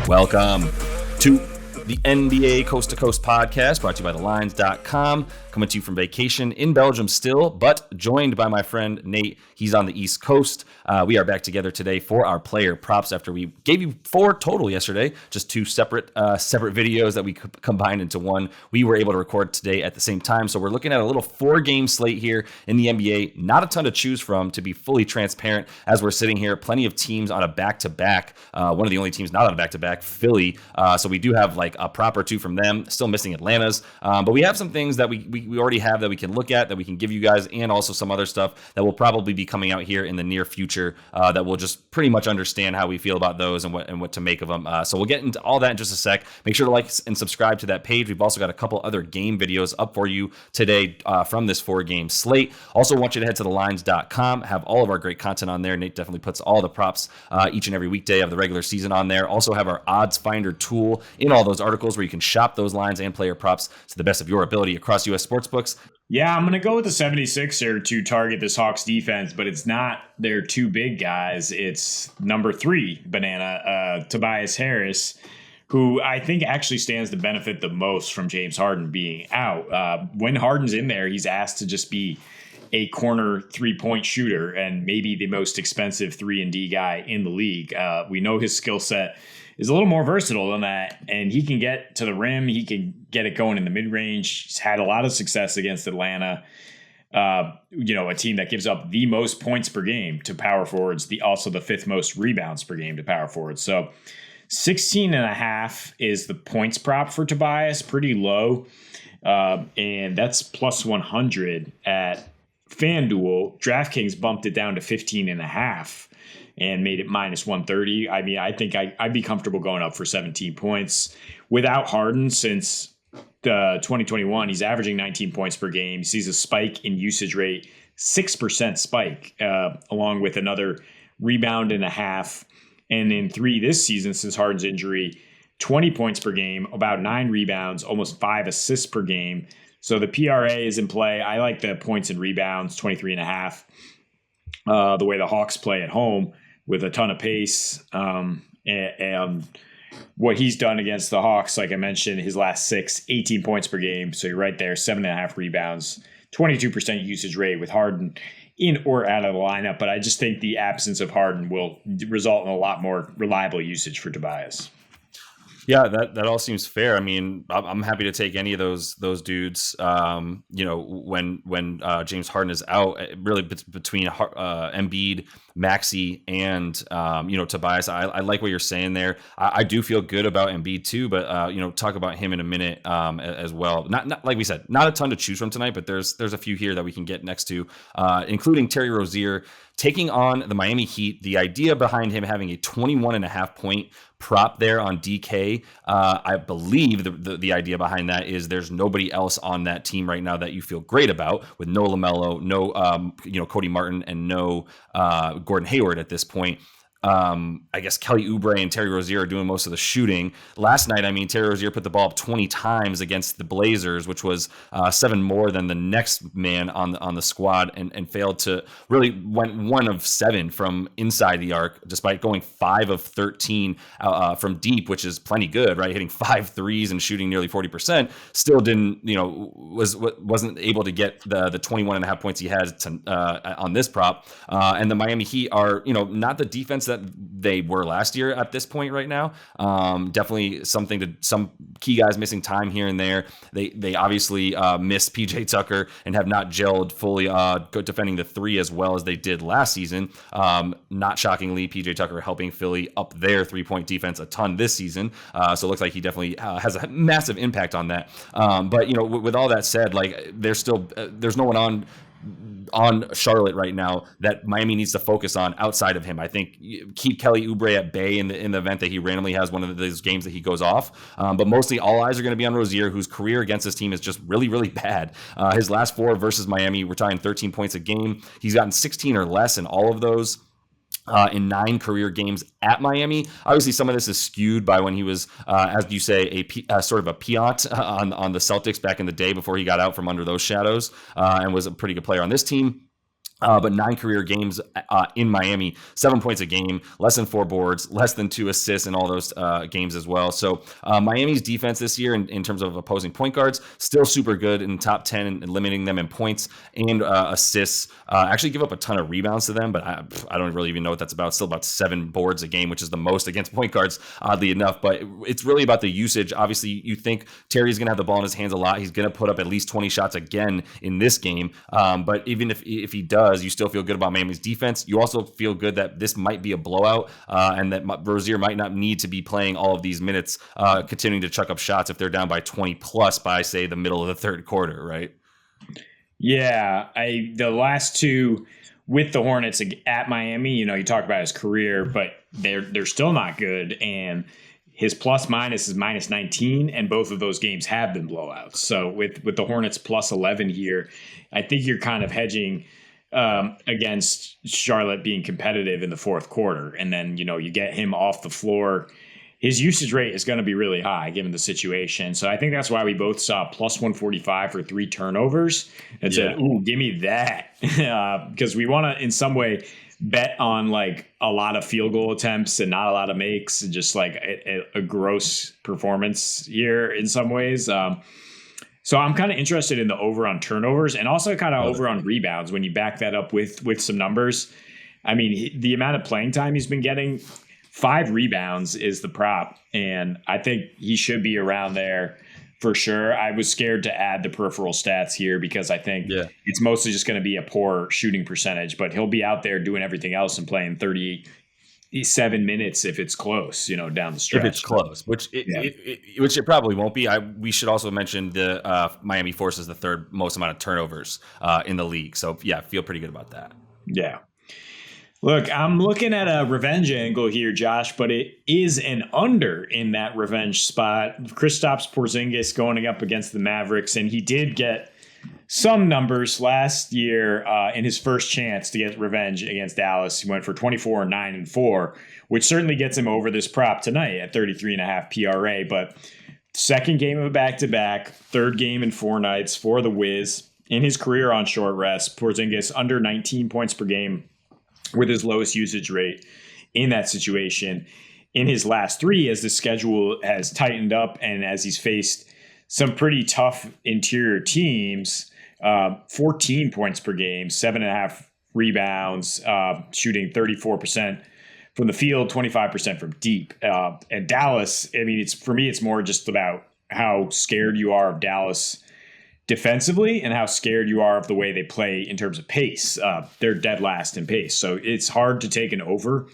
Welcome to the NBA Coast to Coast podcast, brought to you by thelines.com. Coming to you from vacation in Belgium still, but joined by my friend Nate. He's on the East Coast. We are back together today for our player props after we gave you 4 total yesterday, just 2 separate videos that we combined into one. We were able to record today at the same time, so we're looking at a little 4-game slate here in the NBA. Not a ton to choose from, to be fully transparent, as we're sitting here. Plenty of teams on a back-to-back. One of the only teams not on a back-to-back, Philly. So we do have like a prop or 2 from them. Still missing Atlanta's, but we have some things that we already have that we can look at, that we can give you guys, and also some other stuff that will probably be coming out here in the near future that we'll just pretty much understand how we feel about those and what to make of them. So we'll get into all that in just a sec. Make sure to like and subscribe to that page. We've also got a couple other game videos up for you today from this 4-game slate. Also want you to head to thelines.com, have all of our great content on there. Nate definitely puts all the props each and every weekday of the regular season on there. Also have our odds finder tool in all those articles where you can shop those lines and player props to the best of your ability across U.S. sportsbooks. Yeah, I'm going to go with the 76er to target this Hawks defense, but it's not their 2 big guys. It's number 3 banana, Tobias Harris, who I think actually stands to benefit the most from James Harden being out. When Harden's in there, he's asked to just be a corner 3-point shooter and maybe the most expensive 3-and-D guy in the league. We know his skill set is a little more versatile than that, and he can get to the rim. He can get it going in the mid-range. He's had a lot of success against Atlanta, a team that gives up the most points per game to power forwards, also the 5th most rebounds per game to power forwards. So 16.5 is the points prop for Tobias, pretty low, and that's plus 100 at FanDuel. DraftKings bumped it down to 15.5. and made it minus 130. I mean, I think I'd be comfortable going up for 17 points. Without Harden, since 2021, he's averaging 19 points per game. He sees a spike in usage rate, 6% spike, along with another rebound and a half. And in 3 this season, since Harden's injury, 20 points per game, about 9 rebounds, almost 5 assists per game. So the PRA is in play. I like the points and rebounds, 23.5. The way the Hawks play at home, with a ton of pace, and what he's done against the Hawks, like I mentioned, his last 6, 18 points per game. So you're right there, 7.5 rebounds, 22% usage rate with Harden in or out of the lineup. But I just think the absence of Harden will result in a lot more reliable usage for Tobias. Yeah, that all seems fair. I mean, I'm happy to take any of those dudes. When James Harden is out, really between Embiid, Maxey, and Tobias. I like what you're saying there. I do feel good about Embiid too, but talk about him in a minute as well. Not like we said, not a ton to choose from tonight, but there's a few here that we can get next to, including Terry Rozier taking on the Miami Heat. The idea behind him having a 21.5 point prop there on DK, I believe the idea behind that is there's nobody else on that team right now that you feel great about, with no LaMelo, no Cody Martin, and no Gordon Hayward at this point. I guess Kelly Oubre and Terry Rozier are doing most of the shooting. Last night, Terry Rozier put the ball up 20 times against the Blazers, which was 7 more than the next man on the squad, and failed to really went 1 of 7 from inside the arc, despite going 5 of 13 from deep, which is plenty good, right? Hitting 5 threes and shooting nearly 40%. Still didn't, wasn't able to get the 21.5 points he had on this prop. And the Miami Heat are, not the defense that they were last year at this point right now. Definitely some key guys missing time here and there. They obviously miss PJ Tucker and have not gelled fully defending the 3 as well as they did last season. Not shockingly, PJ Tucker helping Philly up their 3-point defense a ton this season. So it looks like he definitely has a massive impact on that. But with all that said, like there's no one on Charlotte right now that Miami needs to focus on outside of him. I think keep Kelly Oubre at bay in the event that he randomly has one of those games that he goes off. But mostly all eyes are going to be on Rozier, whose career against this team is just really, really bad. His last 4 versus Miami, we're talking 13 points a game. He's gotten 16 or less in all of those. In 9 career games at Miami. Obviously, some of this is skewed by when he was, as you say, a sort of a peont on the Celtics back in the day before he got out from under those shadows and was a pretty good player on this team. But 9 career games in Miami, 7 points a game, less than 4 boards, less than 2 assists in all those games as well. So Miami's defense this year in terms of opposing point guards, still super good in the top 10 and limiting them in points and assists. Actually give up a ton of rebounds to them, but I don't really even know what that's about. It's still about 7 boards a game, which is the most against point guards, oddly enough. But it's really about the usage. Obviously, you think Terry's going to have the ball in his hands a lot. He's going to put up at least 20 shots again in this game. But even if he does, you still feel good about Miami's defense. You also feel good that this might be a blowout and that Rozier might not need to be playing all of these minutes, continuing to chuck up shots if they're down by 20 plus by, say, the middle of the third quarter, right? Yeah, the last two with the Hornets at Miami, you talk about his career, but they're still not good, and his plus minus is minus 19, and both of those games have been blowouts. So with the Hornets plus 11 here, I think you're kind of hedging against Charlotte being competitive in the fourth quarter. And then, you get him off the floor. His usage rate is going to be really high given the situation. So I think that's why we both saw plus 145 for 3 turnovers and said, ooh, give me that. Because we want to, in some way, bet on like a lot of field goal attempts and not a lot of makes, and just like a gross performance here in some ways. So I'm kind of interested in the over on turnovers and also kind of over on rebounds when you back that up with some numbers. I mean, the amount of playing time he's been getting, 5 rebounds is the prop. And I think he should be around there for sure. I was scared to add the peripheral stats here because I think it's mostly just going to be a poor shooting percentage, but he'll be out there doing everything else and playing 37 minutes if it's close, down the stretch. If it's close, which it probably won't be. We should also mention the Miami forces the third most amount of turnovers in the league. So yeah, feel pretty good about that. Yeah. Look, I'm looking at a revenge angle here, Josh, but it is an under in that revenge spot. Kristaps Porzingis going up against the Mavericks, and he did get some numbers last year in his first chance to get revenge against Dallas. He went for 24, 9, and 4, which certainly gets him over this prop tonight at 33.5 PRA. But second game of a back-to-back, third game in 4 nights for the Wiz. In his career on short rest, Porzingis under 19 points per game with his lowest usage rate in that situation. In his last 3, as the schedule has tightened up and as he's faced some pretty tough interior teams, 14 points per game, 7.5 rebounds, shooting 34% from the field, 25% from deep. And Dallas, I mean, for me, it's more just about how scared you are of Dallas defensively and how scared you are of the way they play in terms of pace. They're dead last in pace. So it's hard to take an over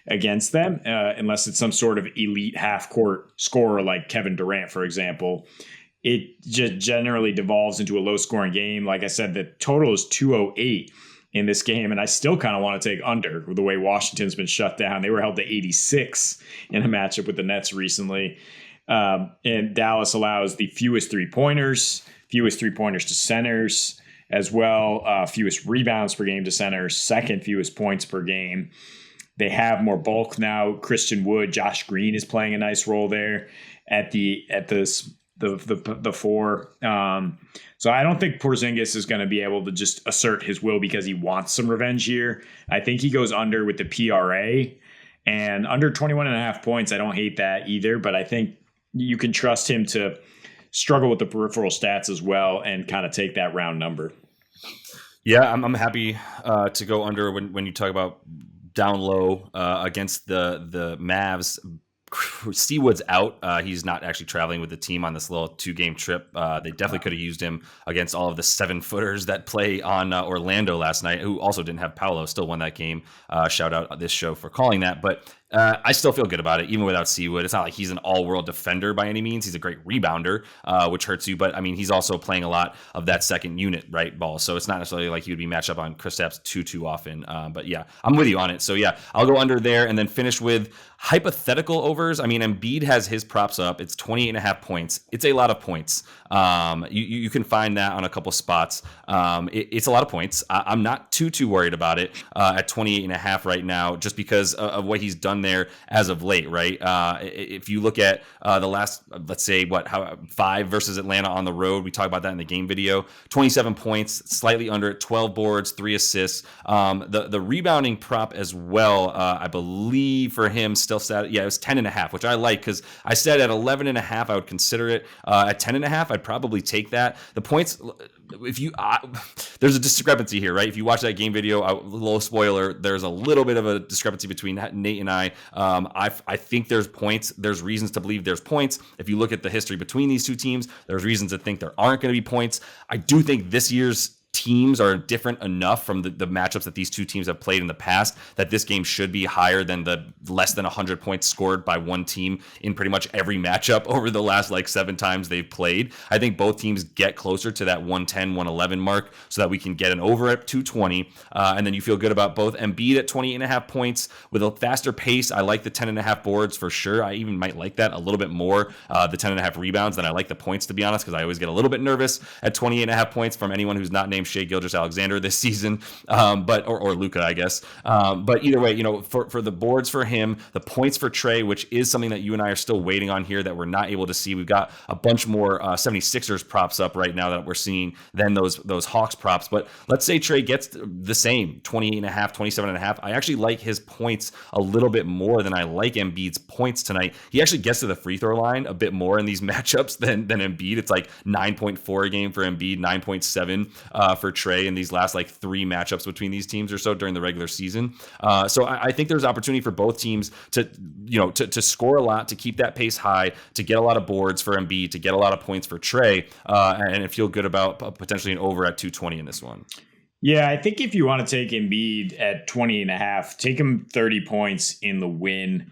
against them unless it's some sort of elite half-court scorer like Kevin Durant, for example. It just generally devolves into a low-scoring game. Like I said, the total is 208 in this game, and I still kind of want to take under the way Washington's been shut down. They were held to 86 in a matchup with the Nets recently. And Dallas allows the fewest three-pointers to centers as well, fewest rebounds per game to centers, second fewest points per game. They have more bulk now. Christian Wood, Josh Green is playing a nice role there at the 4. So I don't think Porzingis is going to be able to just assert his will because he wants some revenge here. I think he goes under with the PRA, and under 21.5 points. I don't hate that either, but I think you can trust him to struggle with the peripheral stats as well and kind of take that round number. Yeah, I'm happy to go under when you talk about down low against the Mavs. Seawood's out. He's not actually traveling with the team on this little 2-game trip. They definitely could have used him against all of the 7-footers that play on Orlando last night, who also didn't have Paolo, still won that game. Shout out this show for calling that. But I still feel good about it, even without Seawood. It's not like he's an all-world defender by any means. He's a great rebounder, which hurts you. But, I mean, he's also playing a lot of that second unit, right, ball. So it's not necessarily like he would be matched up on Kristaps too often. But, yeah, I'm with you on it. So, yeah, I'll go under there and then finish with hypothetical overs. I mean, Embiid has his props up. It's 28.5 points. It's a lot of points. You can find that on a couple spots. It's a lot of points. I'm not too worried about it at 28.5 right now, just because of what he's done there as of late, right? If you look at the last, let's say, 5 versus Atlanta on the road, we talked about that in the game video. 27 points, slightly under it, 12 boards, 3 assists. The rebounding prop as well, I believe for him still sat, it was 10.5, which I like because I said at 11.5 I would consider it. At 10.5, I'd probably take that. The points, if you there's a discrepancy here, right? If you watch that game video, little spoiler, there's a little bit of a discrepancy between Nate and I. I think there's points. There's reasons to believe there's points. If you look at the history between these two teams, there's reasons to think there aren't going to be points. I do think this year's teams are different enough from the matchups that these two teams have played in the past that this game should be higher than the less than 100 points scored by one team in pretty much every matchup over the last 7 times they've played. I think both teams get closer to that 110, 111 mark so that we can get an over at 220. And then you feel good about both. Embiid at 28.5 points with a faster pace. I like the 10.5 boards for sure. I even might like that a little bit more, the 10.5 rebounds, than I like the points, to be honest, because I always get a little bit nervous at 28.5 points from anyone who's not named Shai Gilgeous-Alexander this season, or Luka, I guess. But either way, for the boards for him, the points for Trey, which is something that you and I are still waiting on here that we're not able to see. We've got a bunch more 76ers props up right now that we're seeing than those Hawks props. But let's say Trey gets the same 28.5, 27.5. I actually like his points a little bit more than I like Embiid's points tonight. He actually gets to the free throw line a bit more in these matchups than Embiid. It's like 9.4 a game for Embiid, 9.7 for Trey in these last 3 matchups between these teams or so during the regular season. So I think there's opportunity for both teams to score a lot, to keep that pace high, to get a lot of boards for Embiid, to get a lot of points for Trey, and feel good about potentially an over at 220 in this one. Yeah, I think if you want to take Embiid at 20.5, take him 30 points in the win.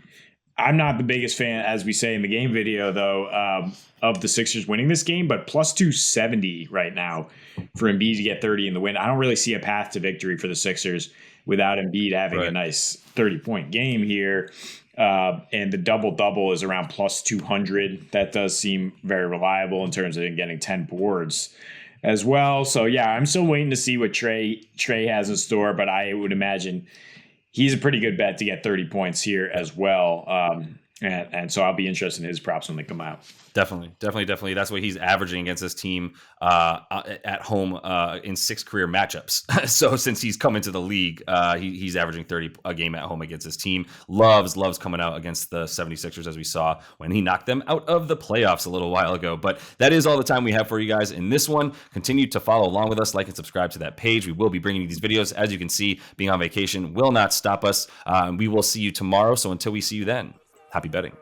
I'm not the biggest fan, as we say in the game video, though, of the Sixers winning this game, but plus 270 right now for Embiid to get 30 in the win. I don't really see a path to victory for the Sixers without Embiid having a nice 30-point game here. And the double-double is around plus 200. That does seem very reliable in terms of getting 10 boards as well. So, yeah, I'm still waiting to see what Trey has in store, but I would imagine he's a pretty good bet to get 30 points here as well. And so I'll be interested in his props when they come out. Definitely. That's what he's averaging against this team at home in 6 career matchups. So since he's come into the league, he's averaging 30 a game at home against his team. Loves coming out against the 76ers, as we saw when he knocked them out of the playoffs a little while ago. But that is all the time we have for you guys in this one. Continue to follow along with us, like and subscribe to that page. We will be bringing you these videos. As you can see, being on vacation will not stop us. We will see you tomorrow. So until we see you then, happy betting.